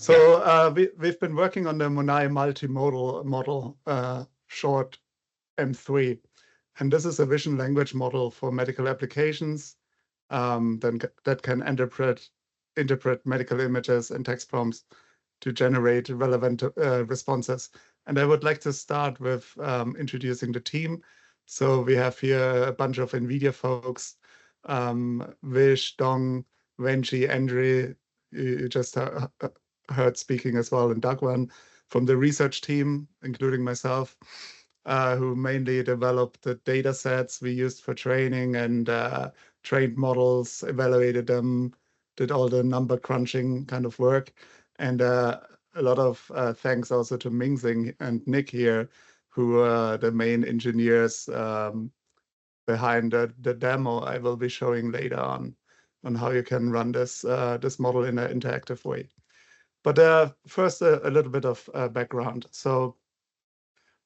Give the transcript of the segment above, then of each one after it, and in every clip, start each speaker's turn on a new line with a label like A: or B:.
A: So we've been working on the MONAI Multi-Modal model, short M3. And this is a vision language model for medical applications that can interpret medical images and text prompts to generate relevant responses. And I would like to start with introducing the team. So we have here a bunch of NVIDIA folks, Vish, Dong, Wenji, Andre, you just heard speaking as well, and Dagwan from the research team, including myself, who mainly developed the data sets we used for training and trained models, evaluated them, did all the number crunching kind of work. And a lot of thanks also to Mingxing and Nick here, who are the main engineers behind the demo I will be showing later on how you can run this model in an interactive way. But first, a little bit of background. So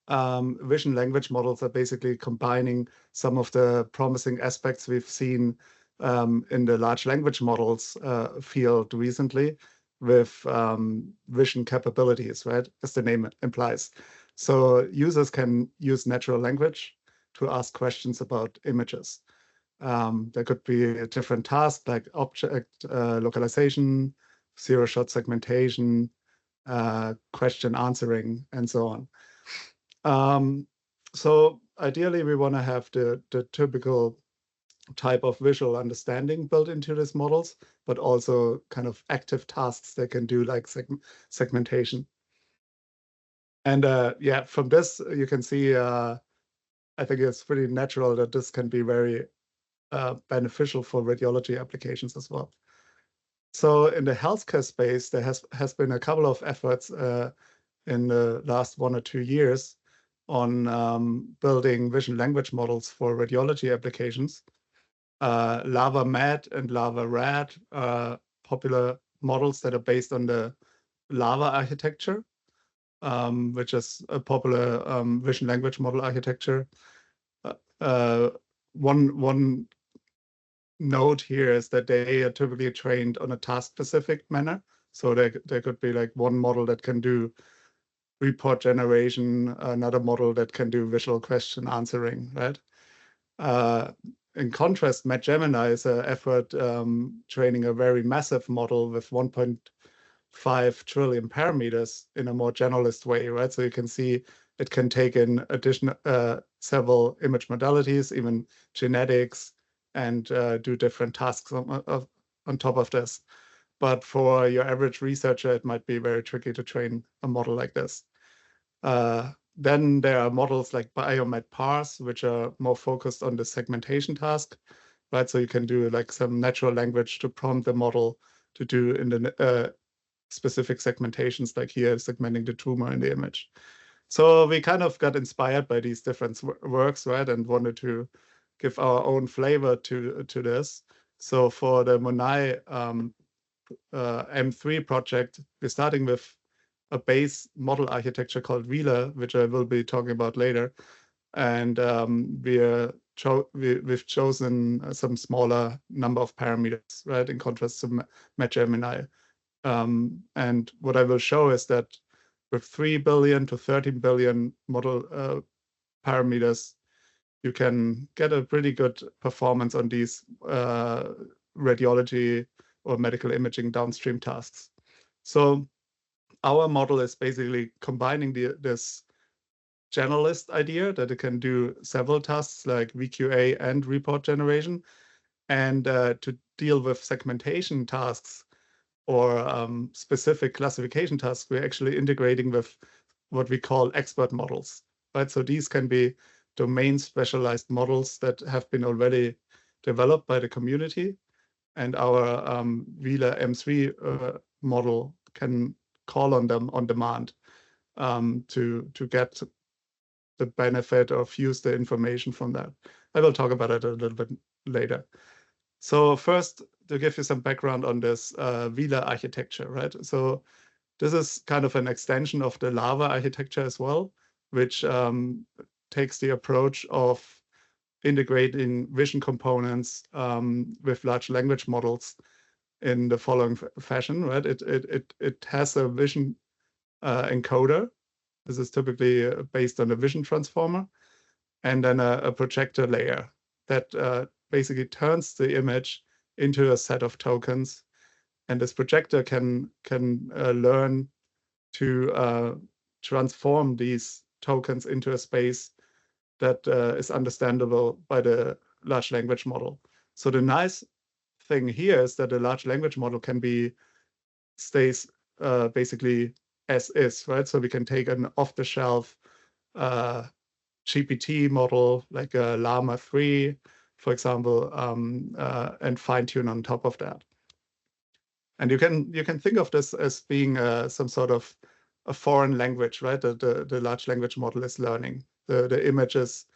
A: vision language models are basically combining some of the promising aspects we've seen in the large language models field recently with vision capabilities, right? As the name implies. So users can use natural language to ask questions about images. There could be a different task like object localization, zero-shot segmentation, question answering, and so on. So ideally, we want to have the typical type of visual understanding built into these models, but also kind of active tasks they can do like segmentation. And yeah, from this, you can see, I think it's pretty natural that this can be very beneficial for radiology applications as well. So in the healthcare space, there has been a couple of efforts in the last 1 or 2 years on building vision language models for radiology applications. LAVA-MED and LAVA-RAD are popular models that are based on the LAVA architecture, which is a popular vision language model architecture. One note here is that they are typically trained on a task-specific manner. So there could be like one model that can do report generation, another model that can do visual question answering, right? In contrast, Gemini is an effort training a very massive model with 1.5 trillion parameters in a more generalist way, right? So you can see it can take in additional several image modalities, even genetics, and do different tasks on top of this. But for your average researcher, it might be very tricky to train a model like this. Then there are models like BioMed-Parse, which are more focused on the segmentation task, right? So you can do like some natural language to prompt the model to do in the specific segmentations, like here, segmenting the tumor in the image. So we kind of got inspired by these different works, right? And wanted to give our own flavor to this. So for the MONAI M3 project, we're starting with a base model architecture called VLA, which I will be talking about later. And we've chosen some smaller number of parameters, right, in contrast to Gemini. And what I will show is that with 3 billion to 13 billion model parameters, you can get a pretty good performance on these radiology or medical imaging downstream tasks. So our model is basically combining this generalist idea that it can do several tasks like VQA and report generation. And to deal with segmentation tasks or specific classification tasks, we're actually integrating with what we call expert models, right? So these can be domain specialized models that have been already developed by the community. And our VLA M3 model can call on them on demand to get the benefit of use the information from that. I will talk about it a little bit later. So first, to give you some background on this VLA architecture, right? So this is kind of an extension of the LAVA architecture as well, which takes the approach of integrating vision components with large language models in the following fashion, right? It has a vision encoder. This is typically based on a vision transformer, and then a projector layer that basically turns the image into a set of tokens. And this projector can learn to transform these tokens into a space that is understandable by the large language model. So the nice thing here is that the large language model stays basically as is, right? So we can take an off-the-shelf GPT model like a Llama 3, for example, and fine-tune on top of that. And you can think of this as being some sort of a foreign language, right? The large language model is learning. The images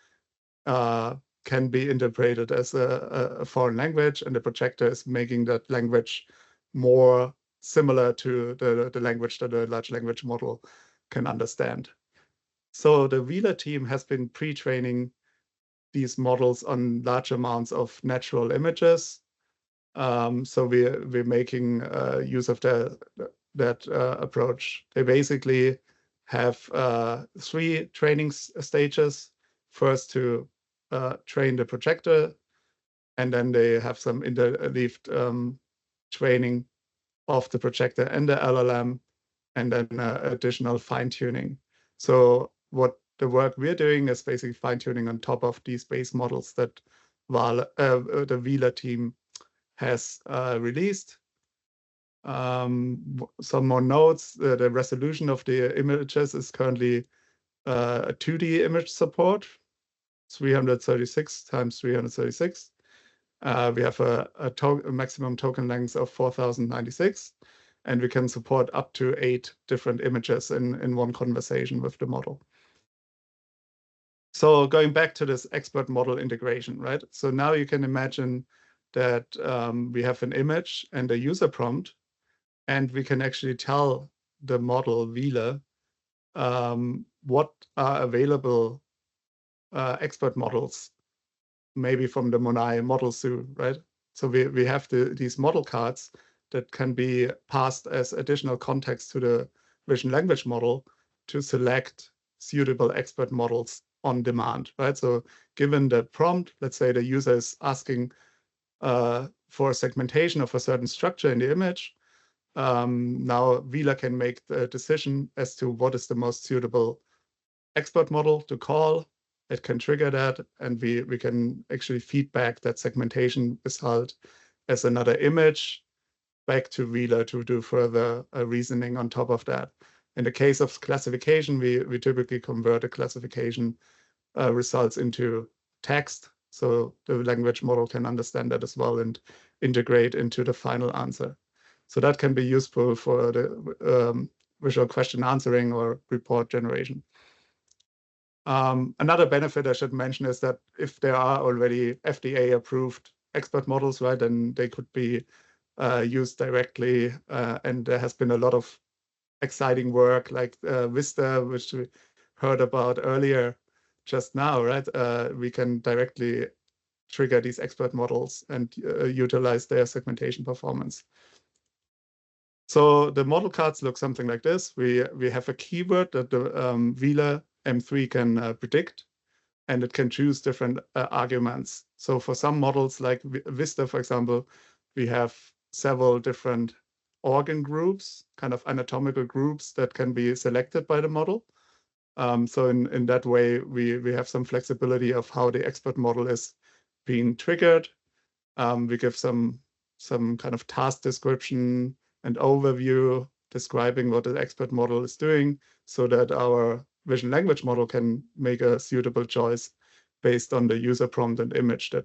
A: can be interpreted as a foreign language, and the projector is making that language more similar to the language that the large language model can understand. So the Wheeler team has been pre-training these models on large amounts of natural images. So we're making use of that approach. They basically have 3 training stages. First to train the projector, and then they have some interleaved training of the projector and the LLM, and then additional fine-tuning. So what the work we're doing is basically fine-tuning on top of these base models that the Wheeler team has released. Some more notes. The resolution of the images is currently a 2D image support, 336 times 336. We have a maximum token length of 4096, and we can support up to 8 different images in one conversation with the model. So going back to this expert model integration, right? So now you can imagine that we have an image and a user prompt, and we can actually tell the model Wheeler what are available expert models, maybe from the MONAI model zoo, right? So we have these model cards that can be passed as additional context to the vision language model to select suitable expert models on demand, right? So given the prompt, let's say the user is asking for a segmentation of a certain structure in the image. Now Wheeler can make the decision as to what is the most suitable expert model to call. It can trigger that, and we can actually feedback that segmentation result as another image back to Wheeler to do further reasoning on top of that. In the case of classification, we typically convert the classification results into text, so the language model can understand that as well and integrate into the final answer. So that can be useful for the visual question answering or report generation. Another benefit I should mention is that if there are already FDA-approved expert models, right, then they could be used directly. And there has been a lot of exciting work like Vista, which we heard about earlier just now, right? We can directly trigger these expert models and utilize their segmentation performance. So the model cards look something like this. We have a keyword that the Wheeler M3 can predict, and it can choose different arguments. So for some models like Vista, for example, we have several different organ groups, kind of anatomical groups that can be selected by the model. So in that way, we have some flexibility of how the expert model is being triggered. We give some kind of task description and overview describing what the expert model is doing so that our vision language model can make a suitable choice based on the user prompt and image that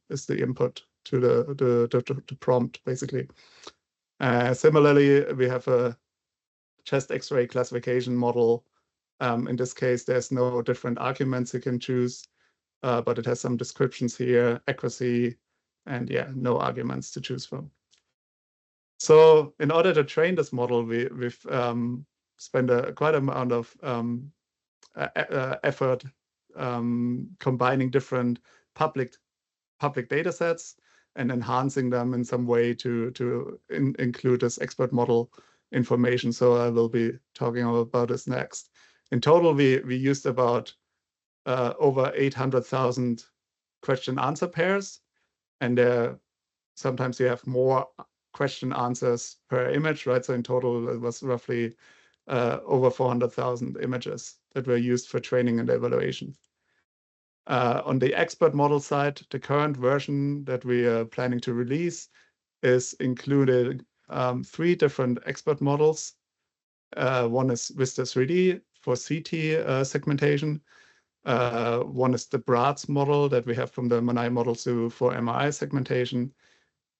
A: is the input to the prompt, basically. Similarly, we have a chest X-ray classification model. In this case, there's no different arguments you can choose, but it has some descriptions here, accuracy, and yeah, no arguments to choose from. So in order to train this model, we've spent quite amount of effort combining different public data sets and enhancing them in some way to include this expert model information. So I will be talking about this next. In total, we used about over 800,000 question answer pairs, and sometimes you have more question answers per image, right? So in total, it was roughly over 400,000 images that were used for training and evaluation. On the expert model side, the current version that we are planning to release is included 3 different expert models. One is Vista 3D for CT segmentation. One is the BRATS model that we have from the MONAI model for MRI segmentation.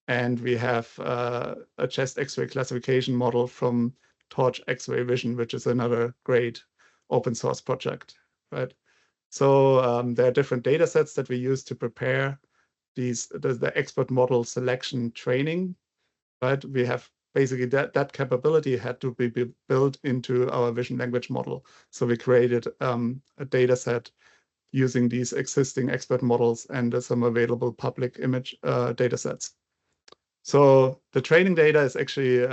A: And we have a chest X-ray classification model from Torch X-ray Vision, which is another great open source project, right? So there are different data sets that we use to prepare the expert model selection training, right? We have basically that capability had to be built into our vision language model. So we created a data set using these existing expert models and some available public image data sets. So the training data is actually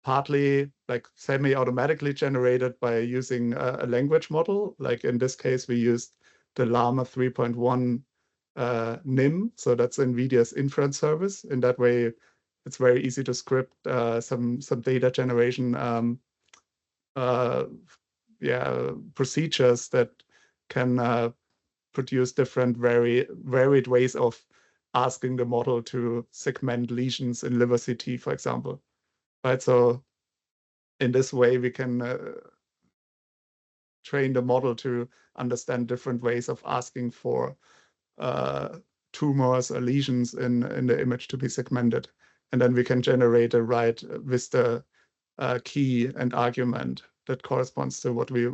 A: partly like semi-automatically generated by using a language model. Like in this case, we used the Llama 3.1 NIM. So that's NVIDIA's inference service. In that way, it's very easy to script some data generation procedures that can produce different varied ways of asking the model to segment lesions in liver CT, for example. Right, so in this way, we can train the model to understand different ways of asking for tumors or lesions in the image to be segmented. And then we can generate a right Vista key and argument that corresponds to what we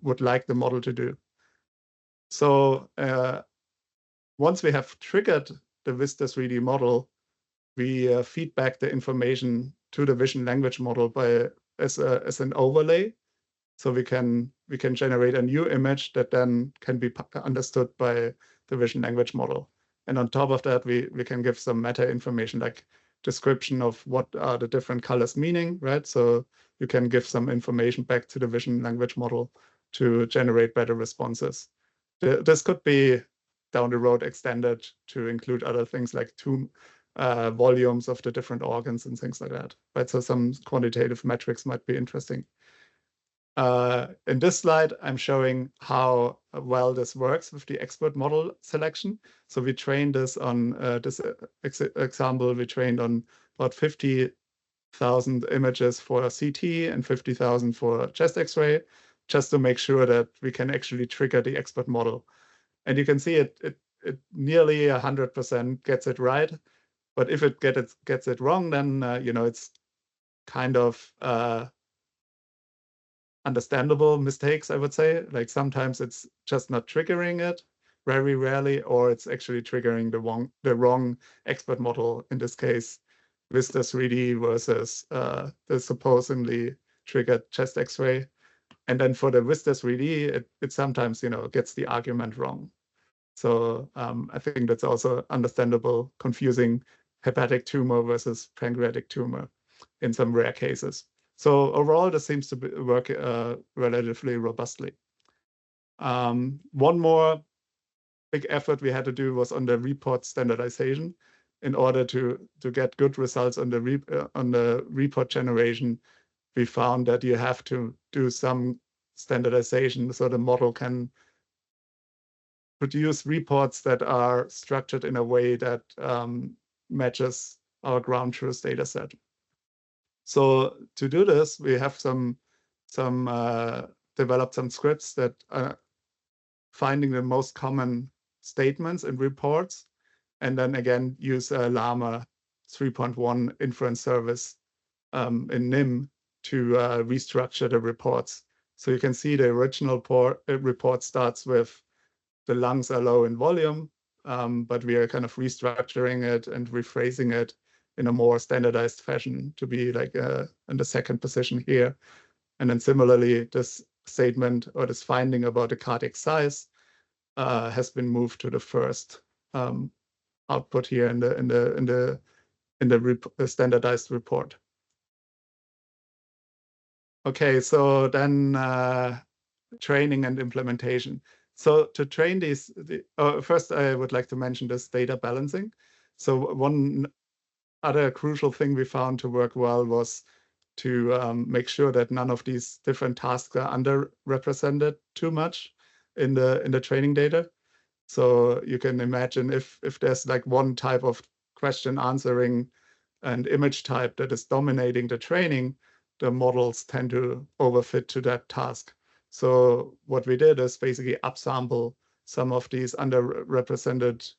A: would like the model to do. So once we have triggered the Vista 3D model, we feed back the information to the vision language model as an overlay. So we can generate a new image that then can be understood by the vision language model. And on top of that, we can give some meta information like description of what are the different colors meaning, right? So you can give some information back to the vision language model to generate better responses. This could be down the road extended to include other things like volumes of the different organs and things like that, right? So some quantitative metrics might be interesting. In this slide, I'm showing how well this works with the expert model selection. So we trained this on this example, we trained on about 50,000 images for CT and 50,000 for chest X-ray, just to make sure that we can actually trigger the expert model. And you can see it nearly 100% gets it right. But if it gets it wrong, then it's kind of understandable mistakes, I would say. Like sometimes it's just not triggering it, very rarely, or it's actually triggering the wrong expert model. In this case, Vista 3D versus the supposedly triggered chest X-ray. And then for the Vista 3D, it sometimes gets the argument wrong. So I think that's also understandable, confusing hepatic tumor versus pancreatic tumor in some rare cases. So overall, this seems to work relatively robustly. One more big effort we had to do was on the report standardization. In order to get good results on the report generation, we found that you have to do some standardization so the model can produce reports that are structured in a way that matches our ground truth data set. So to do this, we have developed some scripts that are finding the most common statements in reports, and then again use a Llama 3.1 inference service in NIM to restructure the reports. So you can see the original report starts with the lungs are low in volume, but we are kind of restructuring it and rephrasing it in a more standardized fashion to be like in the second position here. And then similarly, this statement or this finding about the cardiac size has been moved to the first output here in the standardized report. Okay, so then training and implementation. So to train these, first I would like to mention this data balancing. So one other crucial thing we found to work well was to make sure that none of these different tasks are underrepresented too much in the training data. So you can imagine if there's like one type of question answering and image type that is dominating the training, the models tend to overfit to that task. So what we did is basically upsample some of these underrepresented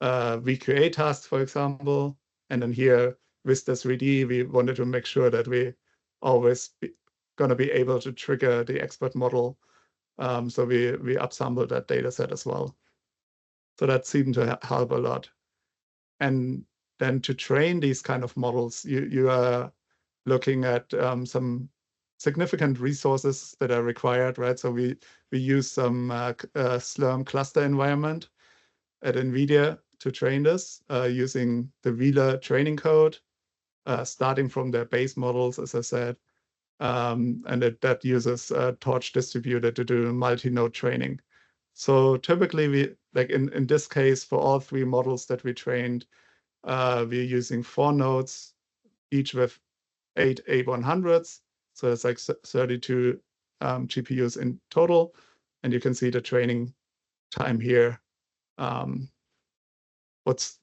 A: VQA tasks, for example. And then here with the 3D, we wanted to make sure that we always gonna be able to trigger the expert model. So we upsampled that data set as well. So that seemed to help a lot. And then to train these kind of models, you are looking at some significant resources that are required, right? So we use some Slurm cluster environment at NVIDIA to train this using the Wheeler training code, starting from their base models, as I said. And that uses Torch distributed to do multi-node training. So typically we, like in this case, for all three models that we trained, we're using 4 nodes, each with 8 A100s. So it's like 32 GPUs in total. And you can see the training time here. What's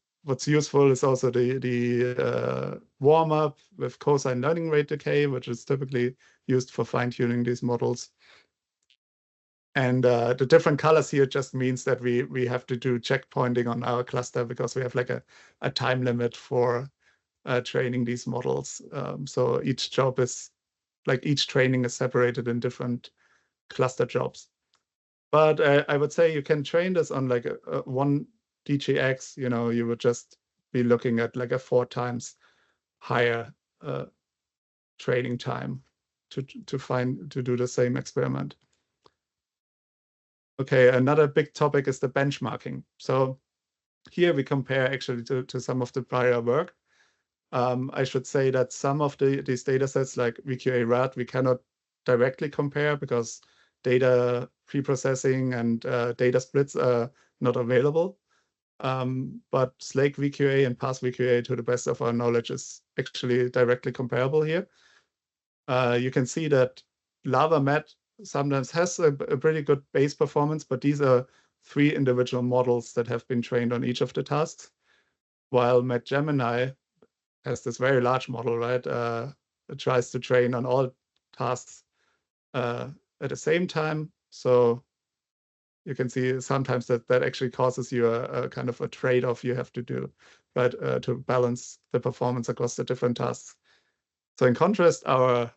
A: useful is also the warm-up with cosine learning rate decay, which is typically used for fine-tuning these models. And the different colors here just means that we have to do checkpointing on our cluster because we have like a time limit for training these models. So each job is, like each training is separated in different cluster jobs. But I would say you can train this on like a 1 DGX, you would just be looking at like a 4 times higher training time to do the same experiment. Okay, another big topic is the benchmarking. So here we compare actually to some of the prior work. I should say that some of these data sets like VQA-RAD, we cannot directly compare because data preprocessing and data splits are not available. But Slake VQA and Pass VQA, to the best of our knowledge, is actually directly comparable here. You can see that LavaMet sometimes has a pretty good base performance, but these are 3 individual models that have been trained on each of the tasks, while MetGemini has this very large model, right? It tries to train on all tasks at the same time. So you can see sometimes that actually causes you a kind of a trade-off you have to do, right, to balance the performance across the different tasks. So in contrast, our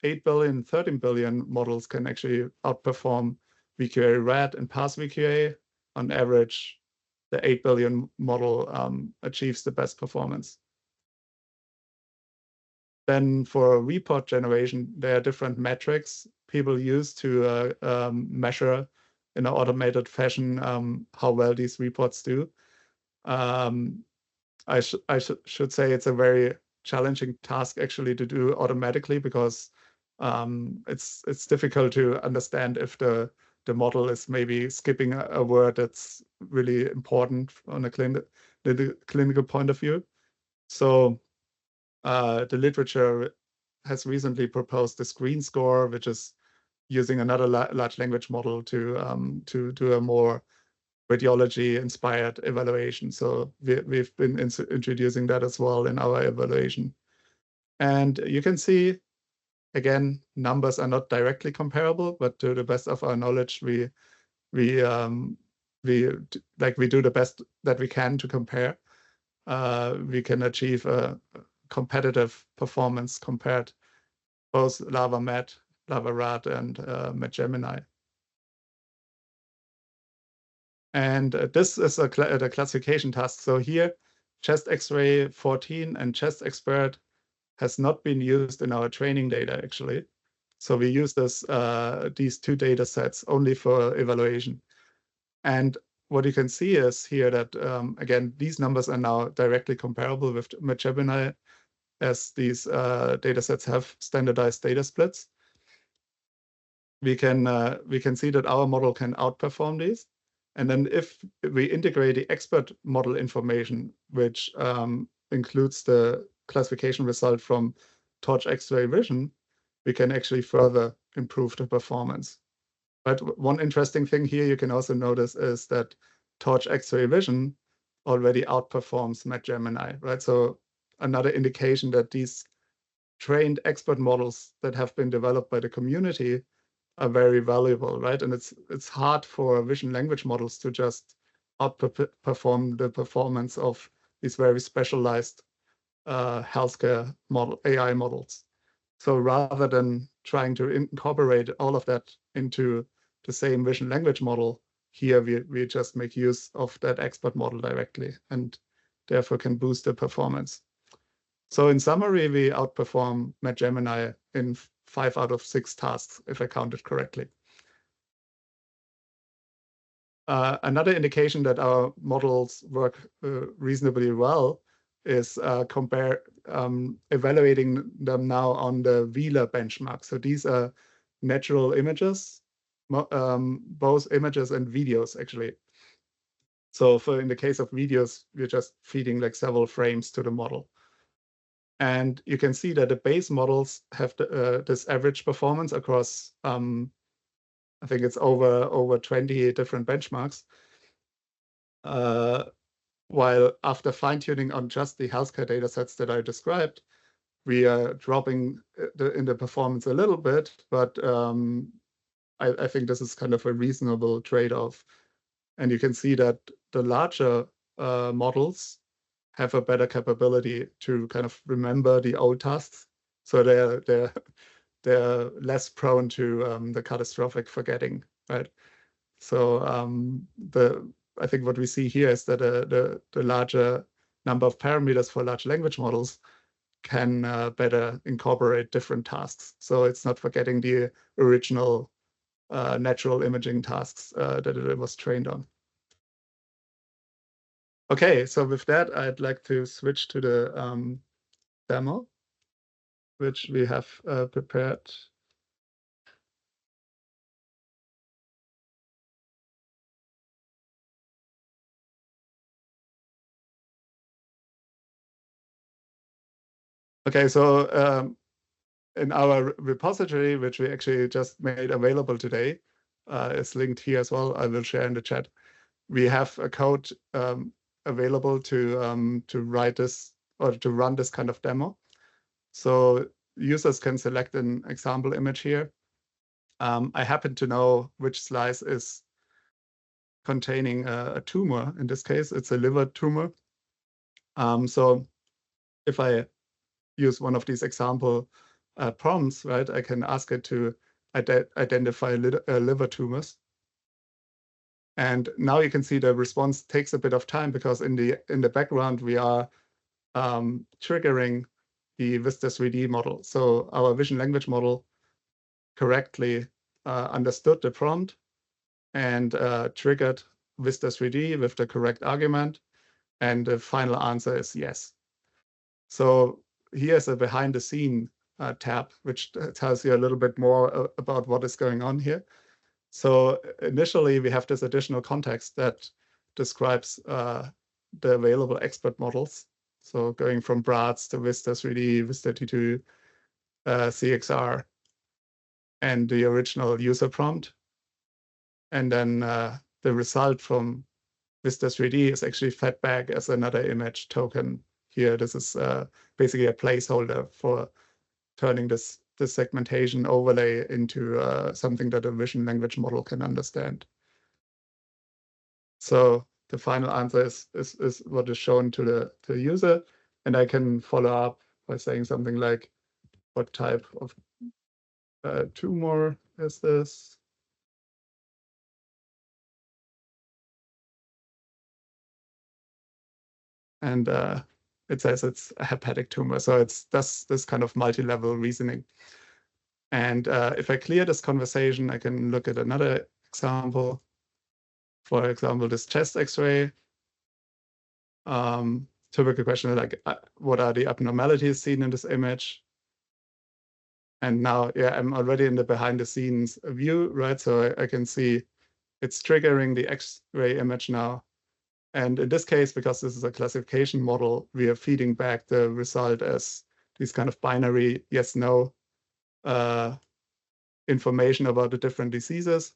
A: 8 billion, 13 billion models can actually outperform VQA-RAD and Pass VQA. On average, the 8 billion model achieves the best performance. Then for report generation, there are different metrics people use to measure in an automated fashion how well these reports do. I should say it's a very challenging task actually to do automatically because it's difficult to understand if the model is maybe skipping a word that's really important on a clinical point of view. So the literature has recently proposed the screen score, which is using another large language model to do a more radiology-inspired evaluation. So we've been introducing that as well in our evaluation. And you can see, again, numbers are not directly comparable, but to the best of our knowledge, we do the best that we can to compare. We can achieve a competitive performance compared both LavaMet, LavaRAD, and MetGemini. And this is the classification task. So here, chest X-ray 14 and chest expert has not been used in our training data, actually. So we use these 2 data sets only for evaluation. And what you can see is here that, again, these numbers are now directly comparable with Gemini, as these data sets have standardized data splits. We can see that our model can outperform these. And then if we integrate the expert model information, which includes the classification result from Torch X-ray vision, we can actually further improve the performance. But one interesting thing here you can also notice is that Torch X-ray vision already outperforms Gemini, right? So another indication that these trained expert models that have been developed by the community are very valuable, right? And it's hard for vision language models to just outperform the performance of these very specialized healthcare model AI models. So rather than trying to incorporate all of that into the same vision language model, here we just make use of that expert model directly and therefore can boost the performance. So in summary, we outperform Gemini in 5 out of 6 tasks, if I counted correctly. Another indication that our models work reasonably well is evaluating them now on the Wheeler benchmark. So these are natural images, both images and videos, actually. So in the case of videos, we're just feeding like several frames to the model. And you can see that the base models have this average performance across, I think it's over 20 different benchmarks. While after fine-tuning on just the healthcare data sets that I described, we are dropping in the performance a little bit, but I think this is kind of a reasonable trade-off. And you can see that the larger models have a better capability to kind of remember the old tasks. So they're less prone to the catastrophic forgetting, right? So I think what we see here is that the larger number of parameters for large language models can better incorporate different tasks. So it's not forgetting the original natural imaging tasks that it was trained on. Okay, so with that, I'd like to switch to the demo, which we have prepared. Okay, so in our repository, which we actually just made available today, is linked here as well. I will share in the chat. We have a code available to write this or to run this kind of demo. So users can select an example image here. I happen to know which slice is containing a tumor. In this case, it's a liver tumor. So if I use one of these example prompts, right, I can ask it to identify liver tumors. And now you can see the response takes a bit of time because in the background we are triggering the Vista 3D model. So our vision language model correctly understood the prompt and triggered Vista 3D with the correct argument. And the final answer is yes. So here's a behind the scene tab, which tells you a little bit more about what is going on here. So initially, we have this additional context that describes the available expert models. So going from BRATS to Vista 3D, Vista T2, CXR, and the original user prompt. And then the result from Vista 3D is actually fed back as another image token here. This is basically a placeholder for turning this segmentation overlay into something that a vision language model can understand. So the final answer is what is shown to the user, and I can follow up by saying something like, what type of tumor is this? And it says it's a hepatic tumor. So it's this kind of multi-level reasoning. And if I clear this conversation, I can look at another example. for example, this chest X-ray. Typical question is like, what are the abnormalities seen in this image? And now, yeah, I'm already in the behind the scenes view, right? So I can see it's triggering the X-ray image now. And in this case, because this is a classification model, we are feeding back the result as these kind of binary yes, no information about the different diseases.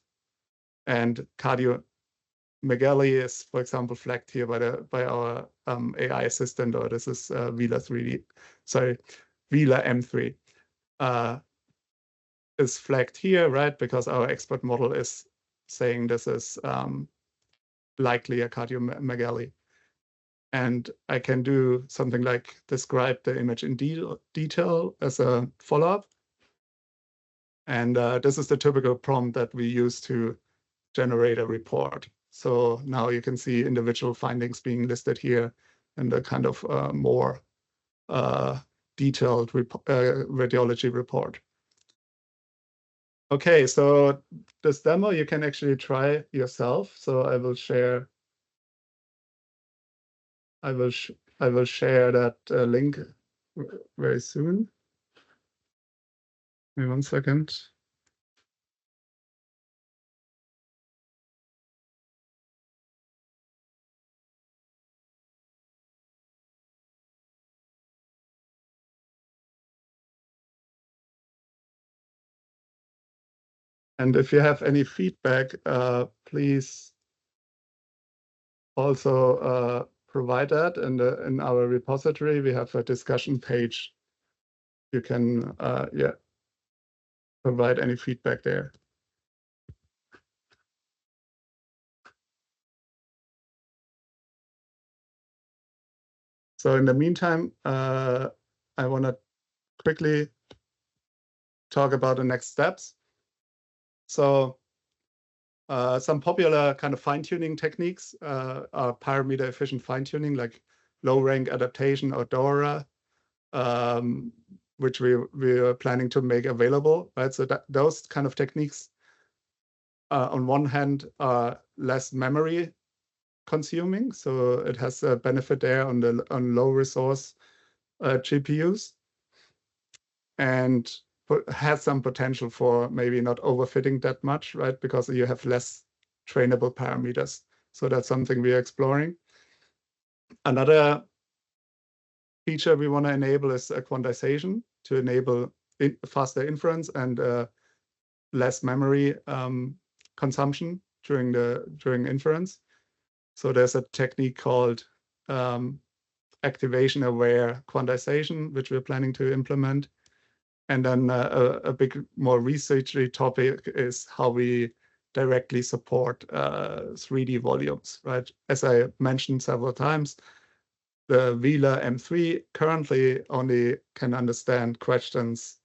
A: And cardiomegaly is, for example, flagged here by our AI assistant, or this is VLA M3 is flagged here, right? Because our expert model is saying this is likely a cardiomegaly. And I can do something like describe the image in detail as a follow-up. And this is the typical prompt that we use to generate a report. So now you can see individual findings being listed here in the kind of more detailed radiology report. Okay, so this demo you can actually try yourself. So I will share. I will share that link very soon. Give me 1 second. And if you have any feedback, please also provide that in our repository. We have a discussion page. You can provide any feedback there. So in the meantime, I want to quickly talk about the next steps. So some popular kind of fine-tuning techniques are parameter-efficient fine-tuning, like low-rank adaptation or DORA, which we are planning to make available, right? So those kind of techniques, on one hand, are less memory consuming, so it has a benefit there on low resource GPUs, and has some potential for maybe not overfitting that much, right? Because you have less trainable parameters. So that's something we are exploring. Another feature we want to enable is quantization to enable faster inference and less memory consumption during inference. So there's a technique called activation-aware quantization, which we're planning to implement. And then a big, more researchy topic is how we directly support 3D volumes, right? As I mentioned several times, the VLA M3 currently only can understand questions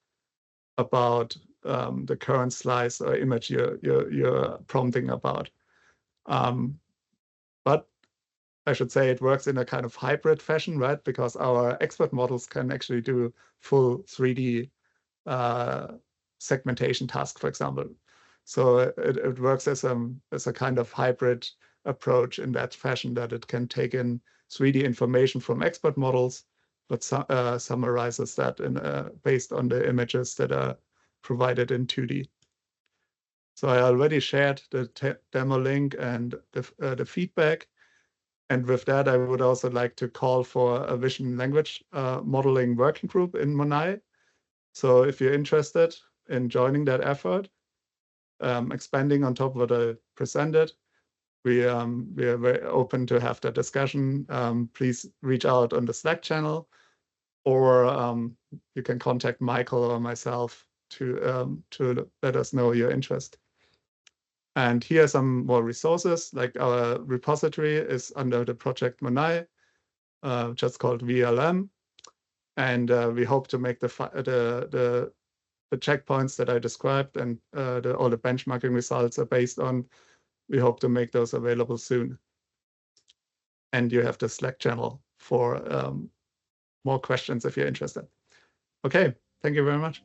A: about the current slice or image you're prompting about. But I should say it works in a kind of hybrid fashion, right? Because our expert models can actually do full 3D segmentation task, for example. So it works as a kind of hybrid approach in that fashion, that it can take in 3D information from expert models, but summarizes that based on the images that are provided in 2D. So I already shared the demo link and the feedback. And with that, I would also like to call for a vision language modeling working group in MONAI. So if you're interested in joining that effort, expanding on top of what I presented, we are very open to have that discussion. Please reach out on the Slack channel, or you can contact Michael or myself to let us know your interest. And here are some more resources, like our repository is under the project MONAI, just called VLM. And we hope to make the checkpoints that I described and all the benchmarking results are based on. We hope to make those available soon. And you have the Slack channel for more questions if you're interested. Okay, thank you very much.